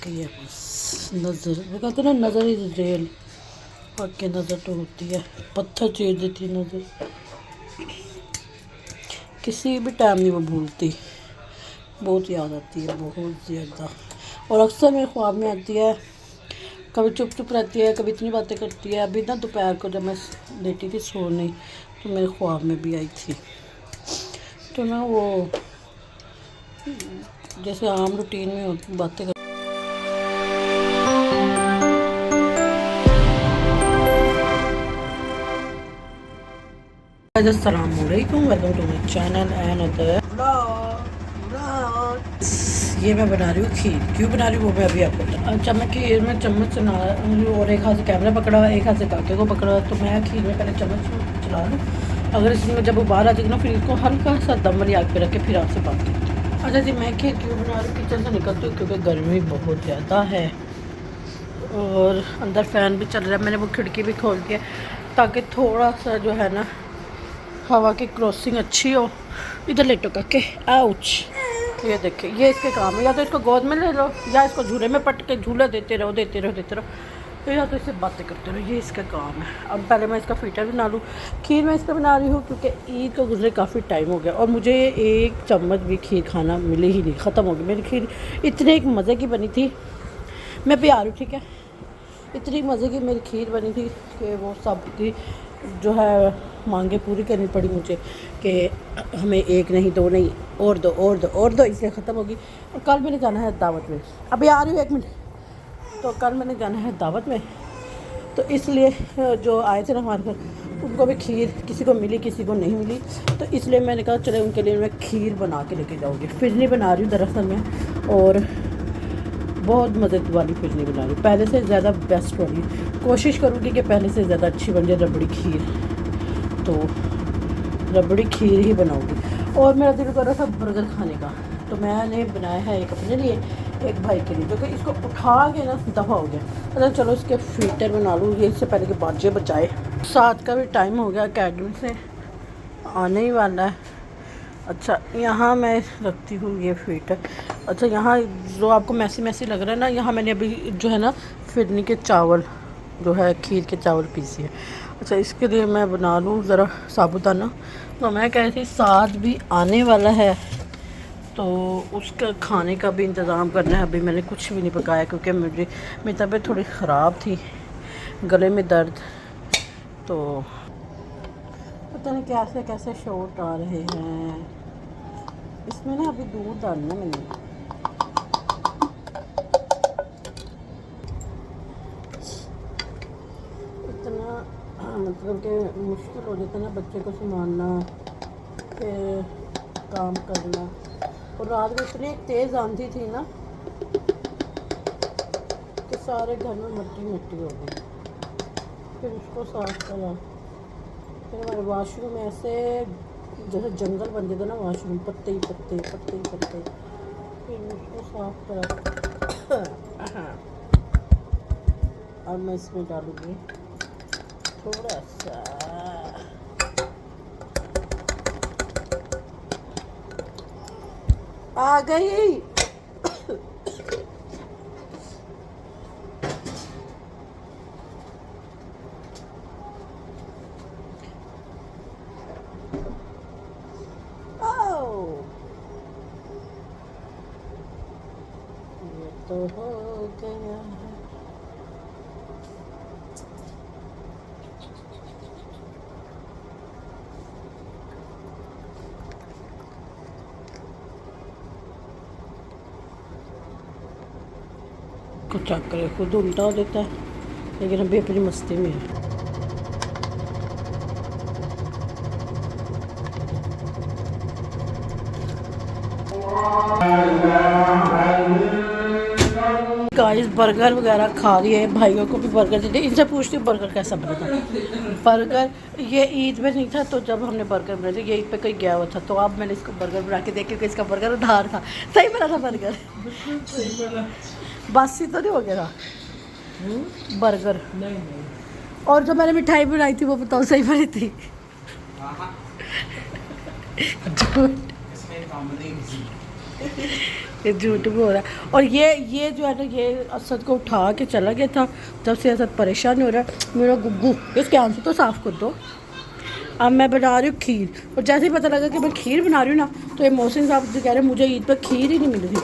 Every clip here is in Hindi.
बाकी है बस नज़र, वो कहते ना नज़र ही जेल, बाकी नज़र तो होती है, पत्थर चीर देती है नज़र, किसी भी टाइम नहीं वो भूलती, बहुत याद आती है बहुत ज़्यादा। और अक्सर मेरे ख्वाब में आती है, कभी चुप चुप रहती है, कभी इतनी बातें करती है। अभी ना दोपहर को जब मैं लेटी थी सोने, तो मेरे ख्वाब में भी आई थी। तो ना वो जैसे आम रूटीन में बातें कर। अस्सलामुअलैकुम, welcome to my channel and other vlog. ये मैं बना रही हूँ खीर। क्यों बना रही हूँ वो मैं अभी आपको बता। अच्छा, मैं खीर में चम्मच चला और एक हाथ से कैमरा पकड़ा हुआ, एक हाथ से काके को पकड़ा हुआ। तो मैं खीर में पहले चम्मच चला लूँ, अगर इसमें जब उबाल आ जाएगी ना, फिर इसको हल्का सा दम वाली आग पे रख के फिर आपसे बात करती हूँ। अच्छा जी, मैं खीर क्यों बना रही हूँ, किचन से निकलती हूँ क्योंकि गर्मी बहुत ज़्यादा है और अंदर फ़ैन भी चल रहा है। मैंने वो खिड़की भी खोल दी है ताकि थोड़ा सा जो है ना हवा की क्रॉसिंग अच्छी हो। इधर लेटो काके, आउच। ये देखिए, ये इसके काम है, या तो इसको गोद में ले लो या इसको झूले में पट के झूला देते रहो देते रहो देते रहो, या तो इससे बातें करते रहो। ये इसका काम है। अब पहले मैं इसका फीटर बना लूँ। खीर मैं इसका बना रही हूँ क्योंकि ईद को गुजरे काफ़ी टाइम हो गया और मुझे एक चम्मच भी खीर खाना मिले ही नहीं, ख़त्म हो गई मेरी खीर। इतने एक मज़े की बनी थी, मैं भी आ रही हूँ ठीक है। इतनी मज़े की मेरी खीर बनी थी कि वो सबकी जो है मांगे पूरी करनी पड़ी मुझे कि हमें एक नहीं दो नहीं और दो और दो और दो, इसलिए ख़त्म होगी। और कल मैंने जाना है दावत में, अभी आ रही हूँ एक मिनट। तो कल मैंने जाना है दावत में, तो इसलिए जो आए थे ना हमारे घर, उनको भी खीर किसी को मिली किसी को नहीं मिली, तो इसलिए मैंने कहा चले उनके लिए मैं खीर बना के लेके जाऊँगी। फिरनी बना रही हूँ दरअसल में, और बहुत मदद वाली फिरनी बना रही हूँ, पहले से ज़्यादा बेस्ट वाली। कोशिश करूँगी कि पहले से ज़्यादा अच्छी बन जाए रबड़ी खीर, तो रबड़ी खीर ही बनाऊँगी। और मेरा दिल कर रहा था बर्गर खाने का, तो मैंने बनाया है एक अपने लिए एक भाई के लिए, जो कि इसको उठा के ना दफ़ा हो गया। अच्छा चलो इसके फीटर बना लूँ, ये इससे पहले कि बाजे बचाए। 7 का भी टाइम हो गया, अकेडमी से आने ही वाला है। अच्छा, यहाँ मैं रखती हूँ ये फीटर। अच्छा, यहाँ जो आपको मैसी मैसी लग रहा है ना, यहाँ मैंने अभी जो है ना फिरनी के चावल जो है खीर के चावल पीसी है। अच्छा, इसके लिए मैं बना लूँ ज़रा साबुदाना। तो मैं कह रही थी साथ भी आने वाला है, तो उसका खाने का भी इंतज़ाम करना है। अभी मैंने कुछ भी नहीं पकाया क्योंकि मेरी तबीयत थोड़ी ख़राब थी, गले में दर्द, तो पता नहीं कैसे कैसे शॉट आ रहे हैं। इसमें ना अभी दूध डालना मैंने, इतना मतलब कि मुश्किल हो जाता है ना बच्चे को संभालना, फिर काम करना। और रात में इतनी तेज़ आंधी थी ना कि सारे घर में मिट्टी मिट्टी हो गई। फिर उसको साफ करा, फिर हमारे वाशरूम ऐसे जैसे जंगल बन जाता ना वाशरूम, पत्ते ही पत्ते पत्ते ही पत्ते, फिर उसको साफ करा। अब मैं इसमें डालूँगी थोड़ा सा, आ गई। ये तो हो गया है। कुछ चक्कर खुद उल्टा हो देता है, लेकिन अभी अपनी मस्ती में है। गाइस बर्गर वगैरह खा लिए, भाइयों को भी बर्गर दे दिए। इनसे पूछती हूँ बर्गर कैसा बना था। बर्गर ये ईद में नहीं था, तो जब हमने बर्गर बनाया था ये ईद पे कहीं गया हुआ था, तो अब मैंने इसको बर्गर बना के देखा क्योंकि इसका बर्गर उधार था। सही बना था बर्गर, बासी तो नहीं हो गया था बर्गर। और जो मैंने मिठाई बनाई थी वो बताओ सही बनी थी? ये झूठ भी हो रहा है। और ये जो है ना, ये असद को उठा के चला गया था। जब से असद परेशान हो रहा है, मेरा गुग्गू इसके आंख से तो साफ़ कर दो। अब मैं बना रही हूँ खीर, और जैसे ही पता लगा कि मैं खीर बना रही हूँ ना, तो ये मोहसिन साहब जो कह रहे हैं मुझे ईद पर खीर ही नहीं मिली थी।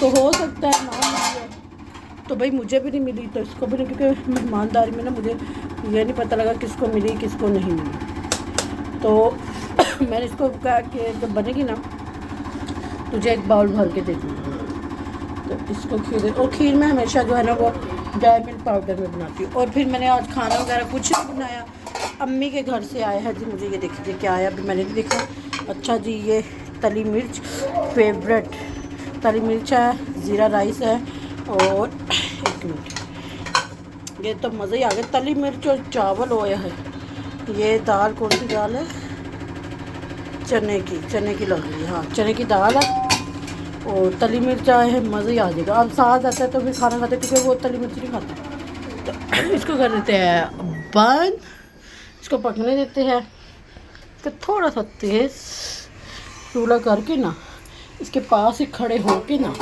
तो हो सकता है ना मिली है, तो भाई मुझे भी नहीं मिली, तो इसको भी नहीं, क्योंकि मेहमानदारी में ना मुझे ये नहीं पता लगा किसको मिली किसको नहीं मिली। तो मैंने इसको कहा कि जब बनेगी ना तुझे एक बाउल भर के दे दूँगी। तो इसको खीर, और खीर में हमेशा जो है ना वो ड्राई मिल्क पाउडर में बनाती हूँ। और फिर मैंने आज खाना वगैरह कुछ नहीं बनाया, अम्मी के घर से आया है जी। मुझे ये देखिए क्या आया, अभी मैंने नहीं देखा। अच्छा जी, ये तली मिर्च फेवरेट तली मिर्च है, ज़ीरा राइस है, और एक मिनट, ये तो मज़े ही आ गए। तली मिर्च और चावल होया है। ये दाल कौन सी दाल है, चने की लग रही है, हाँ चने की दाल है, और तली मिर्च आए है, मज़े ही आ जाएगा। अब साथ आता है तो फिर खाना खाते, क्योंकि वो तली मिर्च नहीं खाता। तो इसको कर देते हैं बंद, इसको पकने देते हैं। फिर थोड़ा सा तेज़ चूल्हा करके ना, इसके पास ही खड़े होके ना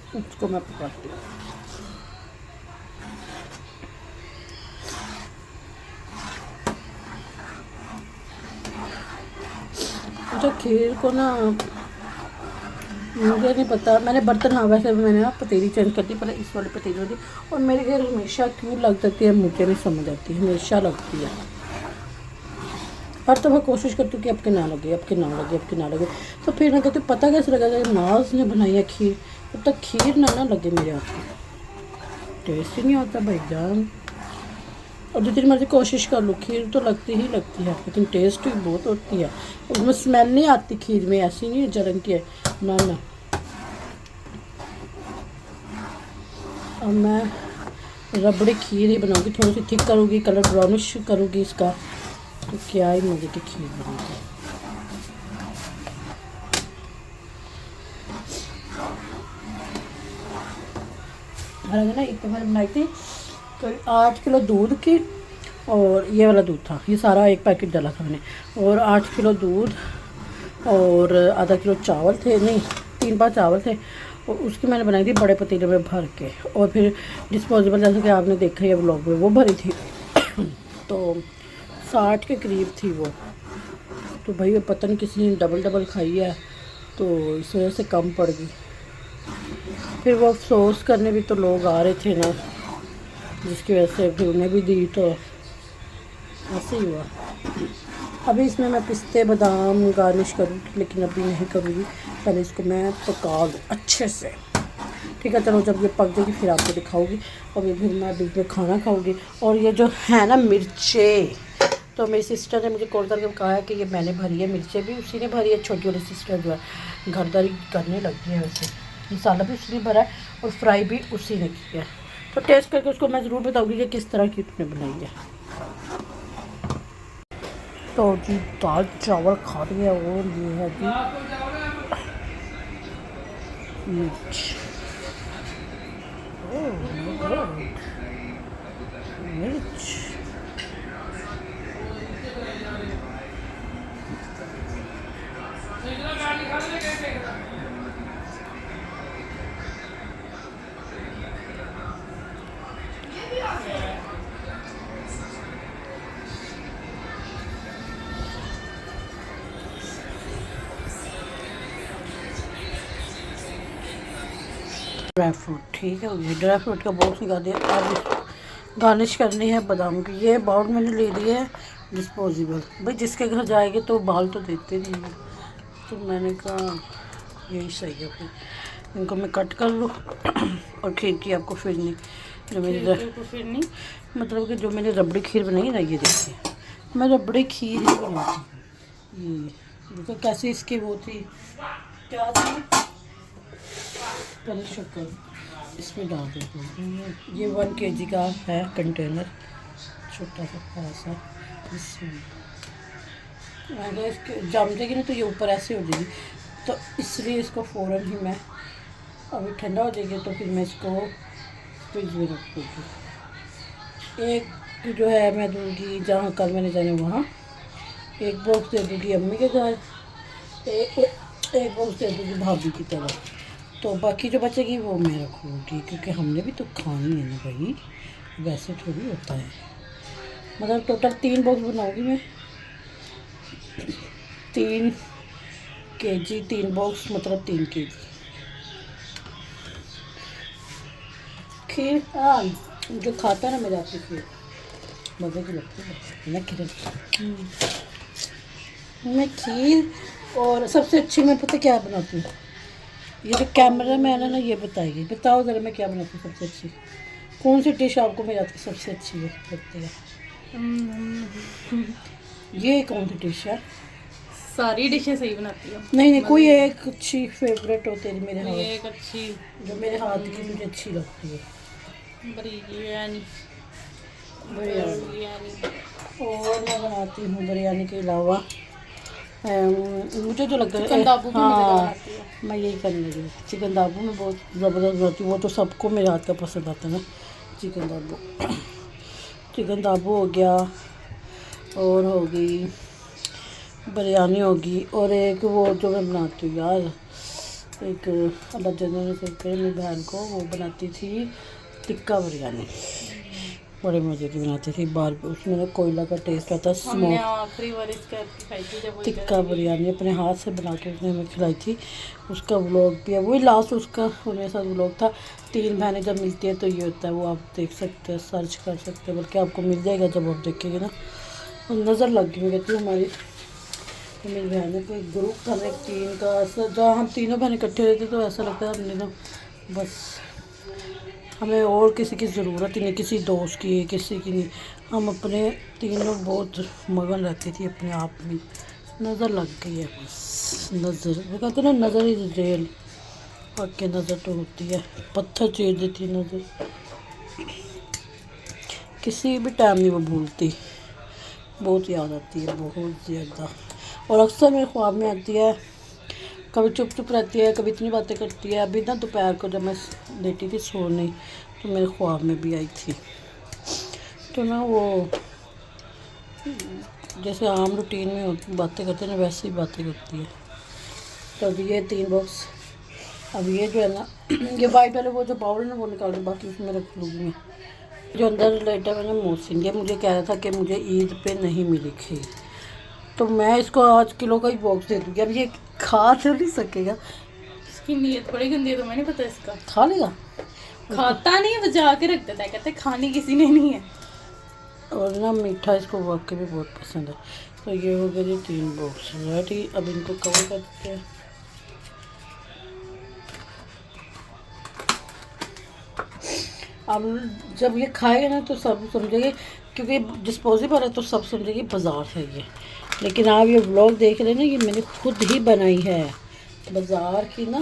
इसको मैं पकाती हूँ। अच्छा, खीर को ना मुझे नहीं पता, मैंने बर्तन, हाँ वैसे भी मैंने ना पतीली चेंज कर दी, पहले इस वाली पतीली होती, और मेरे घर हमेशा क्यों लग जाती है मुझे नहीं समझ आती, हमेशा लगती है। हर दफ़ा कोशिश करती हूँ कि अब के ना लगे। तो फिर मैं कहती हूँ पता कैसे लगा कि नाज ने बनाई है खीर, तब तक खीर ना लगे मेरे हाथ में, टेस्ट ही नहीं होता भाईजान। और जितनी मर्ज़ी कोशिश कर लो, खीर तो लगती है, लेकिन टेस्ट भी बहुत होती है। उसमें स्मेल नहीं आती खीर में, ऐसी नहीं जलन की है ना। अब मैं रबड़ी खीर ही बनाऊंगी, थोड़ी सी थिक करूँगी, कलर ब्राउनिश करूँगी इसका, तो क्या ही मज़े की खीर बनेगी। ना एक तो मैंने बनाई थी तो 8 किलो दूध की, और ये वाला दूध था, ये सारा एक पैकेट डाला था मैंने, और 8 किलो दूध, और आधा किलो चावल थे, नहीं 3 पाव चावल थे, और उसकी मैंने बनाई थी बड़े पतीले में भर के। और फिर डिस्पोजेबल, जैसे कि आपने देखा ही है व्लॉग में, वो भरी थी। तो 60 के करीब थी वो। तो भाई पता नहीं किसी ने डबल खाई है, तो इस वजह से कम पड़ गई। फिर वो अफसोस करने भी तो लोग आ रहे थे ना, जिसकी वजह से फिर उन्हें भी दी, तो ऐसे ही हुआ। अभी इसमें मैं पिस्ते बादाम गार्निश करूँगी, लेकिन अभी नहीं करूँगी, पहले इसको मैं पका दूँ अच्छे से। ठीक है, चलो जब ये पक जाएगी फिर आपको दिखाऊंगी, और ये फिर मैं बीच में खाना खाऊंगी। और ये जो है ना मिर्चें, तो मेरी सिस्टर ने मुझे कॉल करके कहा है कि ये मैंने भरी है, मिर्चें भी उसी ने भरी है। छोटी वाली सिस्टर जो है घरदारी करने लगी है, वैसे मसाला भी उसी ने भरा है और फ्राई भी उसी ने किया है। तो टेस्ट करके उसको मैं ज़रूर बताऊँगी कि किस तरह की उसने बनाई है। तो जी दाल चावल खा रही है, और ये है जी मिर्च, मिर्च। ड्राई फ्रूट, ठीक है, ये ड्राई फ्रूट का बाउल सिखा दिया। अब गार्निश करनी है बादाम की। ये बाउल मैंने ले लिया है डिस्पोजेबल, भाई जिसके घर जाएंगे तो बाउल तो देते नहीं हैं, तो मैंने कहा यही सही है। फिर इनको मैं कट कर लूँ, और खीर की आपको फिर नहीं, जो मेरी मतलब कि जो मैंने रबड़ी खीर बनाई ना, ये देखिए मैं रबड़ी खीर ही बनाती हूँ। ये देखो कैसे इसकी वो थी, क्या थी, पहले शक्कर इसमें डाल देती हूँ। ये 1 kg का है कंटेनर, छोटा सा ऐसा, इसमें अगर इसके जम जाएगी ना तो ये ऊपर ऐसे हो जाएगी, तो इसलिए इसको फ़ौरन ही मैं, अभी ठंडा हो जाएगी तो फिर मैं इसको फ्रिज में रख दूँगी। एक जो है मैं दूँगी जहाँ कल मैंने जाना वहाँ, एक बॉक्स दे दूँगी अम्मी के घर, एक बॉक्स दे दूँगी भाभी की तरफ, तो बाकी जो बचेगी वो मैं रखूँगी, क्योंकि हमने भी तो खानी है ना भाई, वैसे थोड़ी होता है। मतलब टोटल 3 बॉक्स बनाऊँगी मैं, 3 kg 3 बॉक्स मतलब 3 kg खीर। हाँ, जो खाता ना मेरे हाथ की खीर मज़े की लगती है ना खीर। मैं खीर, और सबसे अच्छी मैं पता क्या बनाती हूँ, ये जो कैमरा मैन है ना ये बताइए, बताओ ज़रा मैं क्या बनाती हूँ सबसे अच्छी, कौन सी डिश आपको मेरे हाथ की सबसे अच्छी है लगती है? ये कौन सी डिश है? सारी डिशें सही बनाती हो? नहीं, कोई एक अच्छी फेवरेट हो तेरी मेरे हाथ, एक अच्छी जो मेरे हाथ की तुझे अच्छी लगती है? बिरयानी। और मैं बनाती हूँ बिरयानी के अलावा मुझे जो लगता है चिकन दाबू भी हाँ, बनाती है। मैं यही करने लगी। चिकन दाबू में बहुत ज़बरदस्त बनाती हूँ, वो तो सबको मेरे हाथ का पसंद आता है ना चिकन दाबू। चिकन दाबू हो गया, और हो गई बिरयानी होगी, और एक वो जो मैं बनाती हूँ यार, एक अल्लाह जन्नत से करे मेरी बहन को, वो बनाती थी टिक्का बिरयानी, बड़े मज़े की बनाती थी। बार उसमें ना कोयला का टेस्ट आता है, हमने स्मोक। आखिरी बार इसका खाई थी जब वो टिक्का बिरयानी अपने हाथ से बना के उसने हमें खिलाई थी, उसका व्लॉग भी है, वही लास्ट उसका और मेरे साथ व्लॉग था। 3 बहनें जब मिलती है तो ये होता है, वो आप देख सकते हैं, सर्च कर सकते हैं, बल्कि आपको मिल जाएगा जब आप देखेंगे ना। नज़र लग गई कहती हूँ हमारी, तो मेरी बहनों को एक ग्रुप था एक 3 का, ऐसा जहाँ हम तीनों बहनें इकट्ठे रहते तो ऐसा लगता है हमने तो बस, हमें और किसी की ज़रूरत ही नहीं, किसी दोस्त की, किसी की नहीं, हम अपने तीनों बहुत मगन रहती थी अपने आप में। नज़र लग गई है बस, नज़र वो कहते हैं ना, नज़र इज़ रियल, वाकई नज़र तो होती है, पत्थर चीर देती है नज़र, किसी भी टाइम नहीं वो भूलती, बहुत याद आती है, बहुत ज़्यादा। और अक्सर मेरे ख्वाब में आती है, कभी चुप चुप रहती है, कभी इतनी बातें करती है। अभी ना दोपहर को जब मैं लेटी थी सोने, तो मेरे ख्वाब में भी आई थी, तो ना वो जैसे आम रूटीन में बातें करते हैं ना, वैसे ही बातें करती है। तो अभी ये 3 बॉक्स, अब ये जो है ना ये वाइट वाले वो जो बाउल है ना वो निकाल दूँ, बाकी उसमें रख लूँगी मैं। जो अंदर लेटा मैंने मोहसिन, ये मुझे कह रहा था कि मुझे ईद पे नहीं मिली खीर, तो मैं इसको आज किलो का ही बॉक्स दे दूँगी। अब ये खा तो नहीं सकेगा, इसकी नीयत बड़ी गंदी है, तुम्हें नहीं पता इसका? खा लेगा, खाता नहीं, बचा के रख देता है, कहते खाने किसी ने नहीं है। और ना मीठा इसको वाकई में बहुत पसंद है। तो ये हो गए जी 3 बॉक्स रेडी, अब इनको कवर कर देते हैं। अब जब ये खाएगा ना तो सब समझेंगे, क्योंकि डिस्पोजेबल है तो सब समझेंगे बाज़ार से ये, लेकिन आप ये व्लॉग देख रहे हैं ना, ये मैंने खुद ही बनाई है, बाज़ार की ना,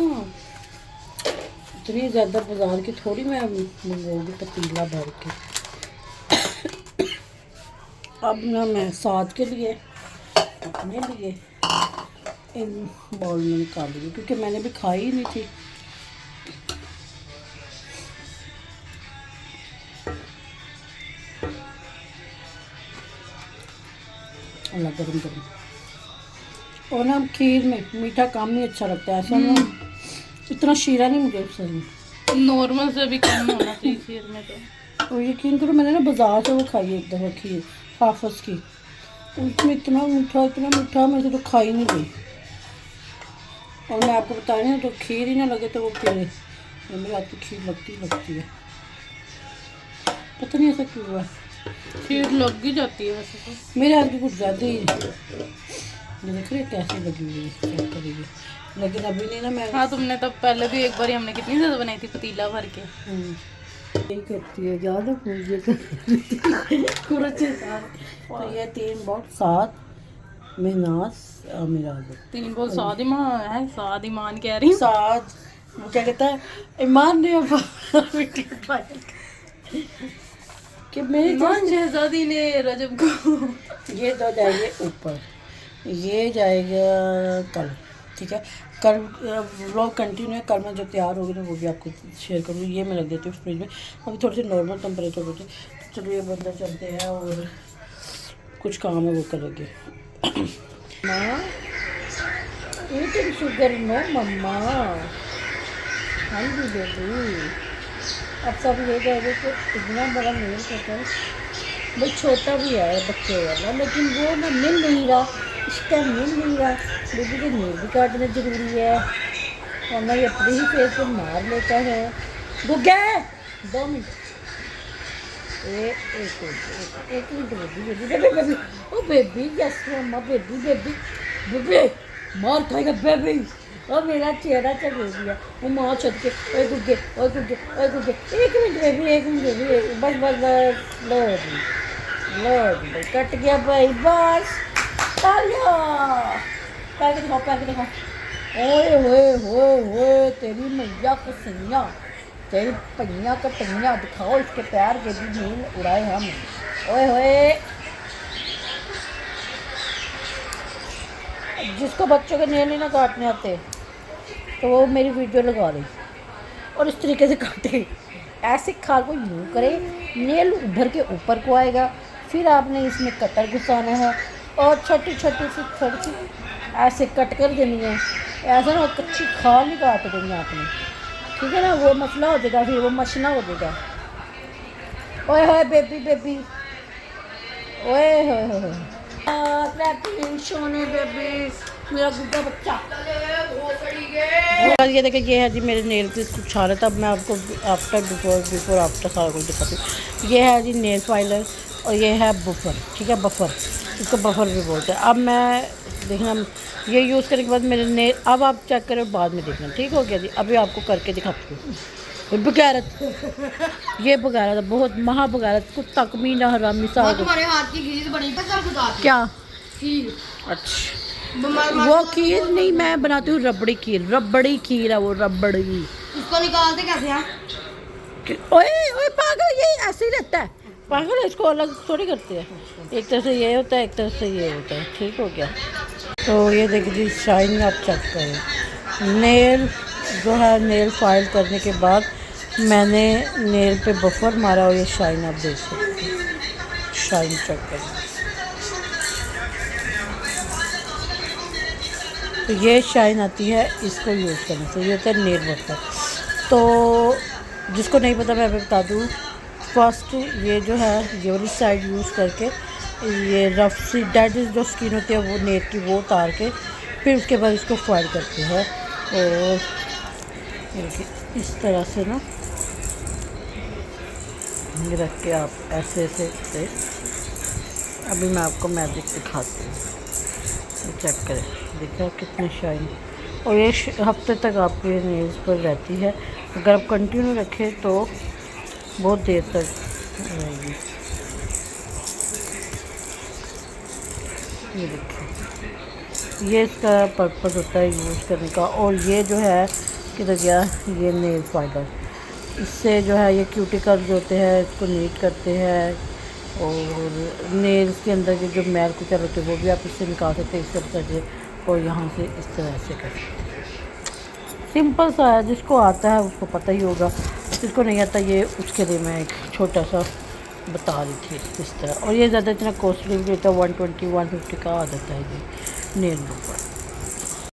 इतनी ज़्यादा बाज़ार की थोड़ी मैं मंगवाऊँगी पतीला भर के। अब ना मैं साथ के लिए अपने लिए इन बाउल में निकाल दूँगी, क्योंकि मैंने भी खाई ही नहीं थी। अल्लाह गरम गरम। और ना खीर में मीठा कम ही अच्छा लगता है, ऐसा ना इतना शीरा नहीं मुझे सही में, नॉर्मल से भी कम होना चाहिए खीर में तो। और यकीन करो मैंने ना बाज़ार से वो खाई है एक दफ़ा खीर हाफस की, उसमें इतना मीठा मेरे से तो खाई नहीं गई। और मैं आपको बता रही हूँ, तो खीर ही ना लगे तो वो फिर मेरे हाथ की खीर लगती है, पता नहीं ऐसा क्यों हुआ। खीर लग ही जाती है वैसे तो, मेरे हाथ की कुछ ज़्यादा ही, ये देख रहे कैसे लगी हुई है, चेक करिए, लेकिन अभी नहीं ना मैं। हाँ तुमने तो पहले भी एक बार हमने कितनी ज़्यादा बनाई थी पतीला भर के। यही करती है, याद है मुझे कुरचे सारे। तो ये 3 बॉक्स 7 महनाज मेरा 3 बोल साद ईमान है, साद ईमान कह रही हूँ। 7 वो क्या कहता है ईमान ने कि मेरी ईमान शहजादी ने रजब को, ये तो जाएंगे ऊपर, ये जाएगा कल, ठीक है। कल व्लॉग कंटिन्यू है, कल मैं जो तैयार होगी ना वो भी आपको शेयर करूँगी। ये मैं रख देती हूँ फ्रिज में, अभी थोड़ी सी नॉर्मल टेम्परेचर होती है। चलिए अंदर चलते हैं और कुछ काम है वो करेंगे। माँ ईटिंग शुगर नो मम्मा। हाँ जी बेबी। अब सब ये कह रहे कि इतना बड़ा नेल कटर भाई छोटा भी है बच्चे वाला, लेकिन वो ना मिल नहीं रहा, इस टाइम मिल नहीं रहा। बेबी के नेल भी काटना ज़रूरी है, वरना ये अपने ही फेस पे मार लेता है। गुग्गे 2 मिनट, एक minute baby baby baby baby. Oh baby yes मम्मा, बेबी बेबी बेबी मार खाएगा बेबी। और मेरा चेहरा चल गया वो माँ छत के। ओए गुग्गे ओए गुग्गे ओए गुग्गे, 1 मिनट बेबी 1 मिनट बेबी, बस बस बस। लो जी भाई कट गया भाई, बस तालिया। पैर के दिखाओ पैर के दिखाओ। ओए होए होए होए तेरी मैया को सैया, तेरी पैया को पैया दिखाओ, इसके पैर के भी नील उड़ाए हम। ओए होए, जिसको बच्चों के नेल नहीं ना काटने आते तो वो मेरी वीडियो लगा रही और इस तरीके से काटे। ऐसे खाल को यूँ करे, नेल उभर के ऊपर को आएगा, फिर आपने इसमें कटर घुसाना है और छोटी छोटी सी थोड़ी सी ऐसे कट कर देनी है। ऐसा ना कच्ची खाल नहीं काट देनी आपने, ठीक है ना, वो मसला हो जाएगा, फिर वो मसला हो जाएगा। ओए होए बेबी बेबी, ओए होए होए सोने बेबी, मेरा गुड्डा बच्चा। ये देखिए, ये है जी मेरे नेल पे कुछ हालत। अब मैं आपको आफ्टर बिफोर आफ्टर सारा कुछ दिखाती हूँ। ये है जी नेल फाइलर और ये है बफर, ठीक है, बफर, इसको बफर भी बोलते हैं। अब मैं देखना ये यूज़ करने के बाद मेरे नेल, अब आप चेक करें बाद में देखना, ठीक हो गया जी। अभी आपको करके दिखाती हूँ। बगैरत, ये बगैरत बहुत महा बगैरत, कुत्ता कमीना हरामी सा। तुम्हारे हाथ की खीर बनी क्या? खीर। अच्छा, वो खीर नहीं, मैं बनाती हूँ रबड़ी खीर। रबड़ी खीर है वो, रबड़ी। इसको निकालते कैसे हैं? ओए ओए पागल, ये ऐसे ही रहता है पागल, इसको अलग थोड़ी करते हैं। एक तरह से ये होता है, एक तरह से ये होता है, ठीक हो गया। तो ये देखिए जी शाइन आप चेक करें। नेल जो है, नेल फाइल करने के बाद मैंने नेल पे बफर मारा और ये शाइन आप देख सकते हैं, शाइन चेक करें। तो ये शाइन आती है इसको यूज़ करने से, ये होता है नेल बफर। तो जिसको नहीं पता मैं बता दूँ, फर्स्ट ये जो है ये वाली साइड यूज़ करके ये रफ सी डेड जो स्किन होती है वो नेल की, वो उतार के फिर उसके बाद इसको फाइल करते हैं। और इस तरह से ना ये रख के आप ऐसे ऐसे से, अभी मैं आपको मैजिक दिखाती हूँ, चेक करें, देखिए कितने शाइन। और ये हफ्ते तक आपके नेल्स पर रहती है, अगर आप कंटिन्यू रखें तो बहुत देर तक रहेगी। ये देखिए, ये इसका पर्पस होता है यूज़ करने का। और ये जो है किधर गया, ये नेल फाइलर, इससे जो है ये क्यूटिकल जो होते हैं इसको नीट करते हैं, और नेल्स के अंदर के जो मैल कुचल होते हैं वो भी आप इससे निकाल सकते हैं, इस तरह से। और यहाँ से इस तरह से कर सकते हैं। सिंपल सा है, जिसको आता है उसको पता ही होगा, जिसको नहीं आता ये उसके लिए मैं एक छोटा सा बता रही थी इस तरह। और ये ज़्यादा इतना कॉस्टली भी होता है, 120-150 का आ जाता है ये नेल बफर।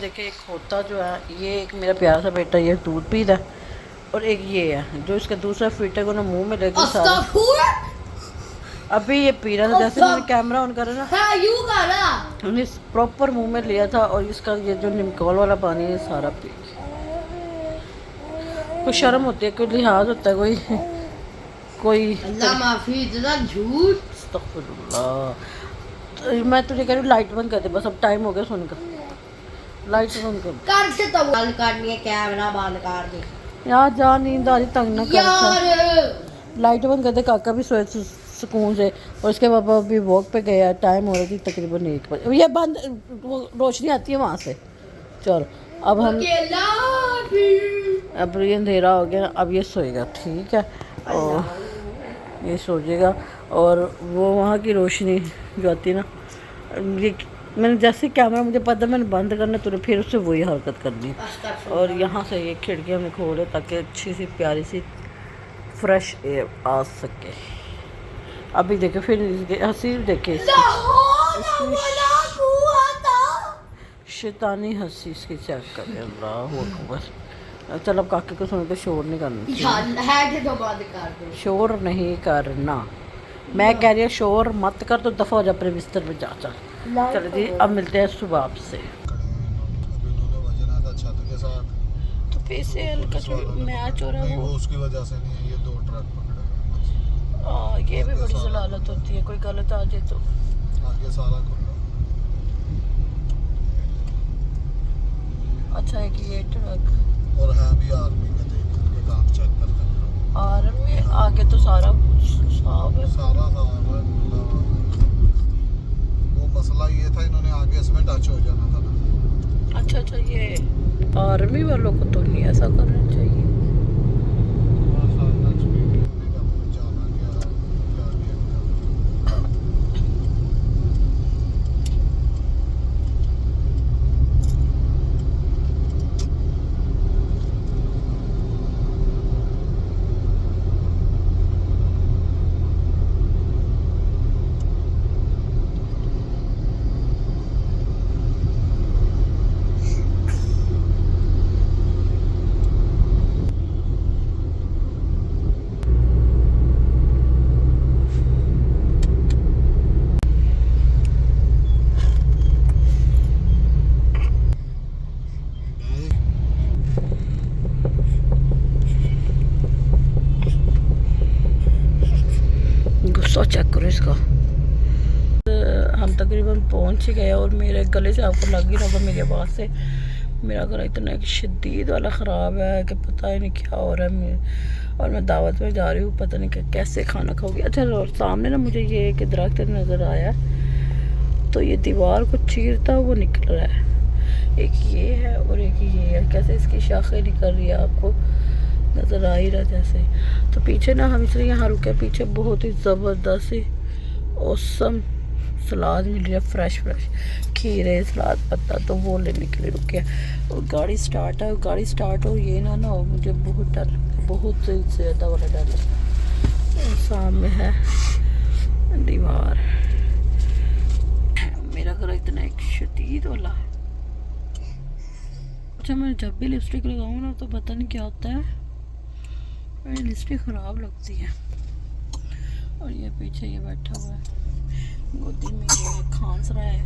देखिए एक होता जो है, ये एक मेरा प्यारा सा बेटा ये दूध पी रहा है, और एक ये है जो इसका दूसरा फीटर को ना मुँह में लेके सारा अभी ये पी रहा था। जैसे मैंने कैमरा ऑन करा ना, हमने प्रॉपर मुंह में लिया था, और इसका ये जो निमकोल वाला पानी है सारा पी। कोई शर्म होती है, कोई लिहाज होता है, कोई अल्लाह माफी, झूठ। अस्तगफिरुल्लाह। मैं तुझे कह रही हूँ लाइट बंद कर दे बस, अब टाइम हो गया सोने का, लाइट बंद कर से तो बंद करनी है, कैमरा बंद कर दे यार, जा नींद आ रही, तंग ना कर। लाइट बंद कर दे, काका भी सोए सुकून से। और उसके पापा अभी वॉक पे गया, टाइम हो रहा थी तकरीबन 1 बजे। ये बंद, वो रोशनी आती है वहाँ से। चलो अब हम, अब ये अंधेरा हो गया, अब ये सोएगा, ठीक है, और ये सो जाएगा। और वो वहाँ की रोशनी जो आती है ना, ये मैंने जैसे कैमरा मुझे पता मैंने बंद करना, तो फिर उससे वही हरकत करनी। और यहाँ से ये खिड़की हमने खोले ताकि अच्छी सी प्यारी सी फ्रेश एयर आ सके। अभी देखो फिर हंसी देखे शैतानी हंसी इसकी चेक करें। अल्लाह अकबर। चल अब काके को सुन के शोर नहीं करना चाहिए। यार है कि तो बंद कर दो। शोर नहीं करना। मैं कह रही हूँ शोर मत कर, तो दफ़ा हो जा अपने बिस्तर पे जा। चल चल जी, अब मिलते हैं सुबह आपसे। छत के साथ तो PCL का जो मैच हो रहा है वो वो उसकी वजह से नहीं है, ये 2 ट्रक पकड़े। ये भी बड़ी जलालत होती है, कोई गलत आ जाए तो। आगे सारा खुला। अच्छा है कि ये ट्रक और है भी आर्मी के, देख के काम चेक करते हैं। आर्मी आगे तो सारा साफ है। सारा साफ है। वो मसला ये था, इन्होंने आगे इसमें टच हो जाना था ना। अच्छा, ये आर्मी वालों को तो नहीं ऐसा करना चाहिए। जाना क्या क्या गुस्सा चेक करो इसका। हम तकरीबन पहुंच ही गए और मेरे गले से आपको लग ही रहा होगा मेरी आवाज़ से, मेरा गला इतना शदीद वाला ख़राब है कि पता ही नहीं क्या हो रहा है। और मैं दावत में जा रही हूँ, पता नहीं कि कैसे खाना खाऊंगी। अच्छा, और सामने ना मुझे ये एक दरख्त नज़र आया, तो ये दीवार को चीरता वो निकल रहा है। एक ये है और एक ये है, कैसे इसकी शाखें निकल रही है, आपको नज़र आ ही रहा जैसे। तो पीछे ना हम इसलिए यहाँ रुके, पीछे बहुत ही ज़बरदस्त ही औसम सलाद मिल रही है, फ्रेश खीरे सलाद पत्ता, तो वो लेने के लिए रुके। और गाड़ी स्टार्ट है, गाड़ी स्टार्ट हो ये ना हो, मुझे बहुत डर लगता है, बहुत ज़्यादा वाला डर लगता है। और सामने है दीवार, मेरा घर इतना एक शदीद वाला। अच्छा, मैं जब भी लिपस्टिक लगाऊँ ना तो पता नहीं क्या होता है, मेरी लिपस्टिक ख़राब लगती है। और ये पीछे ये बैठा हुआ है गोदी में, ये खांस रहा है।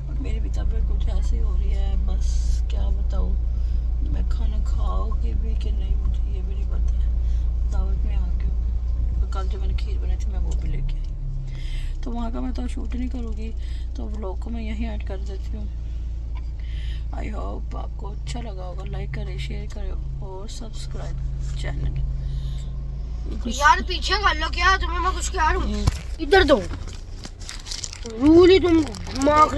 और मेरी भी तबीयत कुछ ऐसी हो रही है, बस क्या बताऊँ। मैं खाना खाओगे भी कि नहीं मुझे ये भी नहीं पता है। दावत में आ गई हूँ, और कल जो मैंने खीर बनाई थी मैं वो भी लेके आई, तो वहाँ का मैं तो शूट नहीं करूँगी, तो व्लॉग को मैं यहीं ऐड कर देती हूँ। आई होप आपको अच्छा लगा होगा। लाइक करें, शेयर करें और सब्सक्राइब चैनल। यार पीछे कर लो, क्या तुम्हें मैं कुछ कह रहा हूँ, इधर दो रूल ही तुम मार